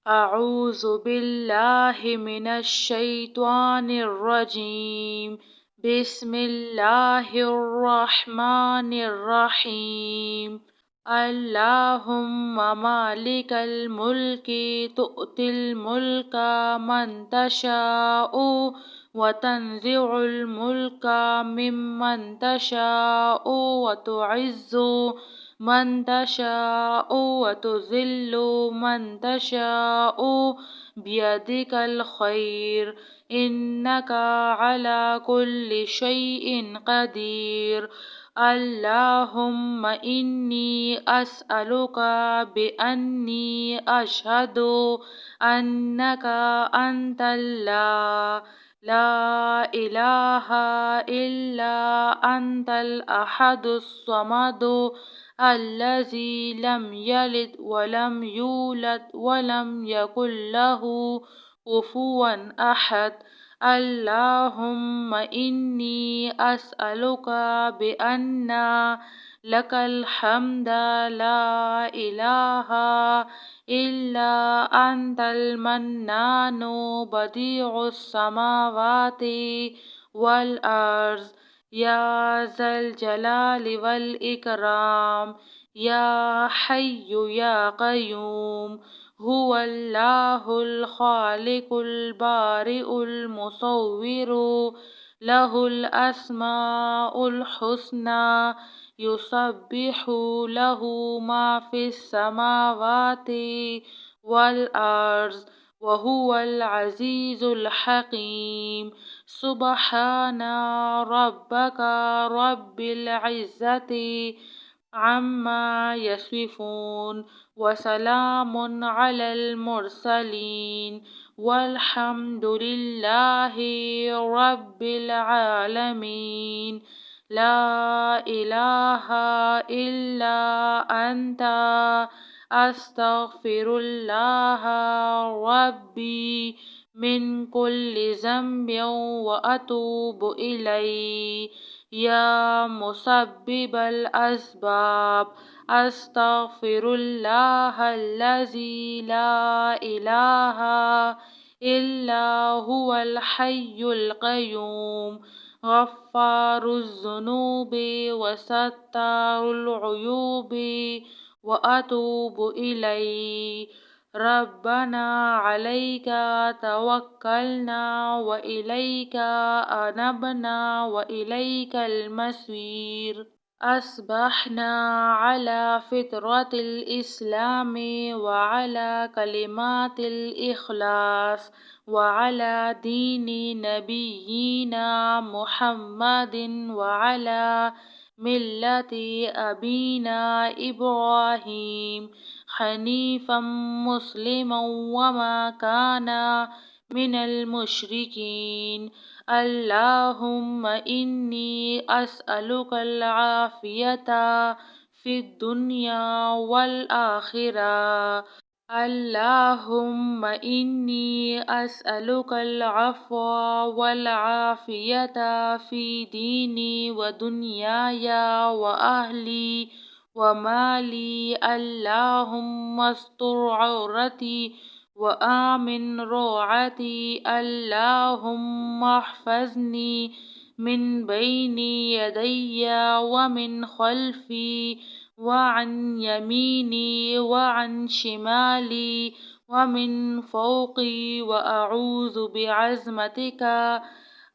أعوذ بالله من الشيطان الرجيم. بسم الله الرحمن الرحيم. اللهم مالك الملك تؤتي الملك من تشاء وتنزع الملك ممن تشاء وتعز من تشاء وتذل من تشاء بيدك الخير إنك على كل شيء قدير. اللهم إني أسألك بأني أشهد أنك أنت الله لا إله إلا أنت الأحد الصمد الذي لم يلد ولم يولد ولم يكن له كفوا أحد. اللهم إني أسألك بأن لك الحمد لا إله إلا أنت المنان بديع السماوات والأرض يا ذا الجلال والإكرام يا حي يا قيوم. هو الله الخالق البارئ المصور له الأسماء الحسنى يسبح له ما في السماوات والأرض وهو العزيز الحكيم. سبحان ربك رب العزة عما يصفون وسلام على المرسلين والحمد لله رب العالمين. لا إله إلا أنت أستغفر الله ربي من كل ذنب وأتوب إليه. يا مسبب الأسباب أستغفر الله الذي لا إله إلا هو الحي القيوم غفار الذنوب وستار العيوب وأتوب إليه. ربنا عليك توكلنا وإليك أنبنا وإليك المصير. أصبحنا على فطرة الإسلام وعلى كلمات الإخلاص وعلى دين نبينا محمد وعلى ملة أبينا إبراهيم حنيفا مسلما وما كان من المشركين. اللهم إني أسألك العافية في الدنيا والآخرة. اللهم إني أسألك العفو والعافية في ديني ودنياي وأهلي ومالي. اللهم استر عورتي وآمن روعتي. اللهم احفظني من بين يدي ومن خلفي وعن يميني وعن شمالي ومن فوقي وأعوذ بعظمتك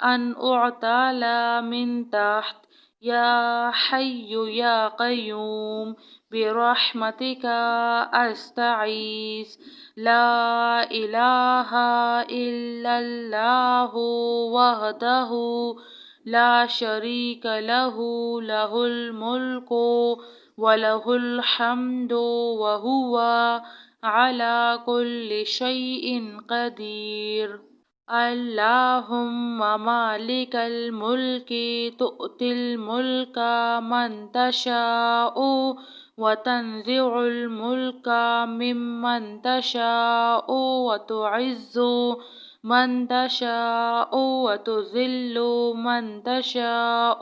أن أعتال من تحت. يا حي يا قيوم برحمتك أستعيذ. لا إله إلا الله وحده لا شريك له له الملك وله الحمد وهو على كل شيء قدير. اللهم مالك الملك تؤتي الملك من تشاء وتنزع الملك ممن تشاء وتعز من تشاء وتذل من تشاء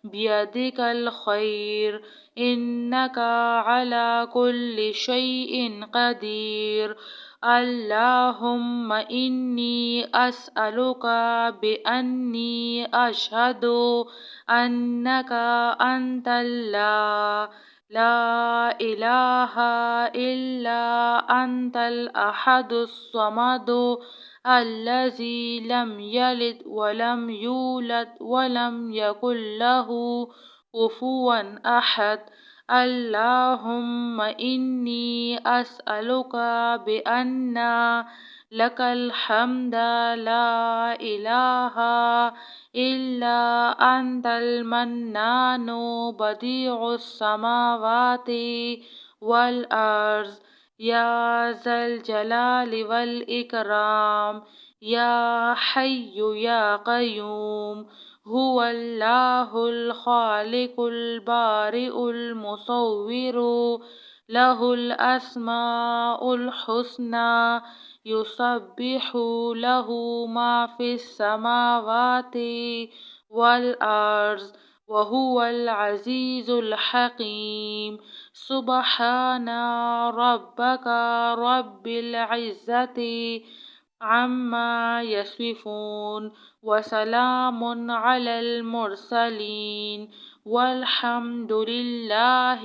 بيدك الخير إنك على كل شيء قدير. اللهم إني أسألك بأني أشهد أنك أنت الله لا إله إلا أنت الأحد الصمد الذي لم يلد ولم يولد ولم يكن له كفوا أحد. اللهم إني أسألك بأن لك الحمد لا إله إلا أنت المنان بديع السماوات والأرض يا ذا الجلال والإكرام يا حي يا قيوم. هو الله الخالق البارئ المصور له الأسماء الحسنى يسبح له ما في السماوات والأرض وهو العزيز الحكيم. سبحان ربك رب العزة عما يصفون وسلام على المرسلين والحمد لله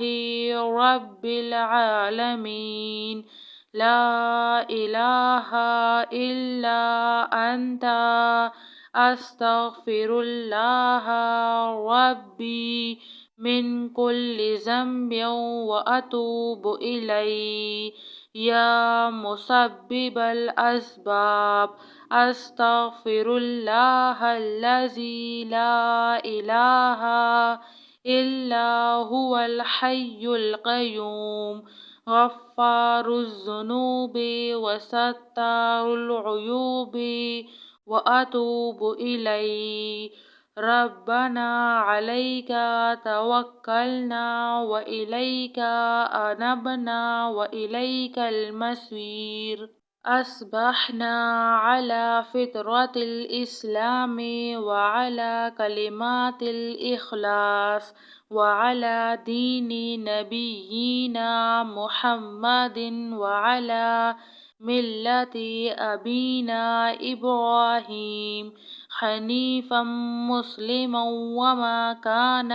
رب العالمين. لا إله إلا أنت أستغفر الله ربي من كل ذنب وأتوب إليه. يا مسبب الأسباب أستغفر الله الذي لا إله إلا هو الحي القيوم غفار الذنوب وستار العيوب وأتوب إليه. ربنا عليك توكلنا وإليك أنبنا وإليك المصير. أصبحنا على فطرة الإسلام وعلى كلمات الإخلاص وعلى دين نبينا محمد وعلى ملة أبينا إبراهيم حنيفا مسلما وما كان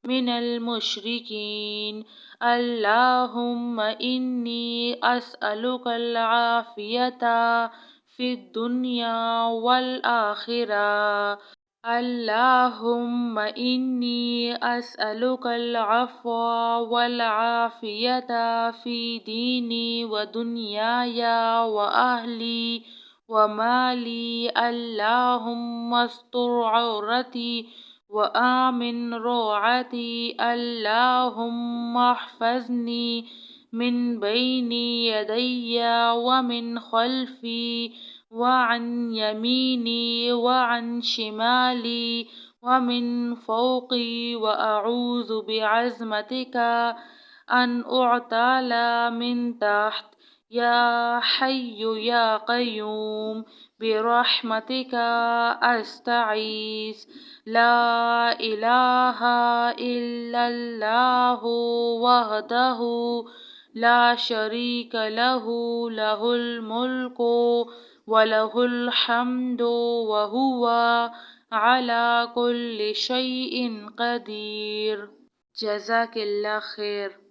من المشركين. اللهم إني أسألك العافية في الدنيا والآخرة. اللهم إني أسألك العفو والعافية في ديني ودنياي وأهلي ومالي. اللهم استر عورتي وآمن روعتي. اللهم احفظني من بين يدي ومن خلفي وعن يميني وعن شمالي ومن فوقي وأعوذ بعظمتك أن أغتال من تحت. يا حي يا قيوم برحمتك أستعيذ. لا إله إلا الله وحده لا شريك له له الملك وله الحمد وهو على كل شيء قدير. جزاك اللہ خیر.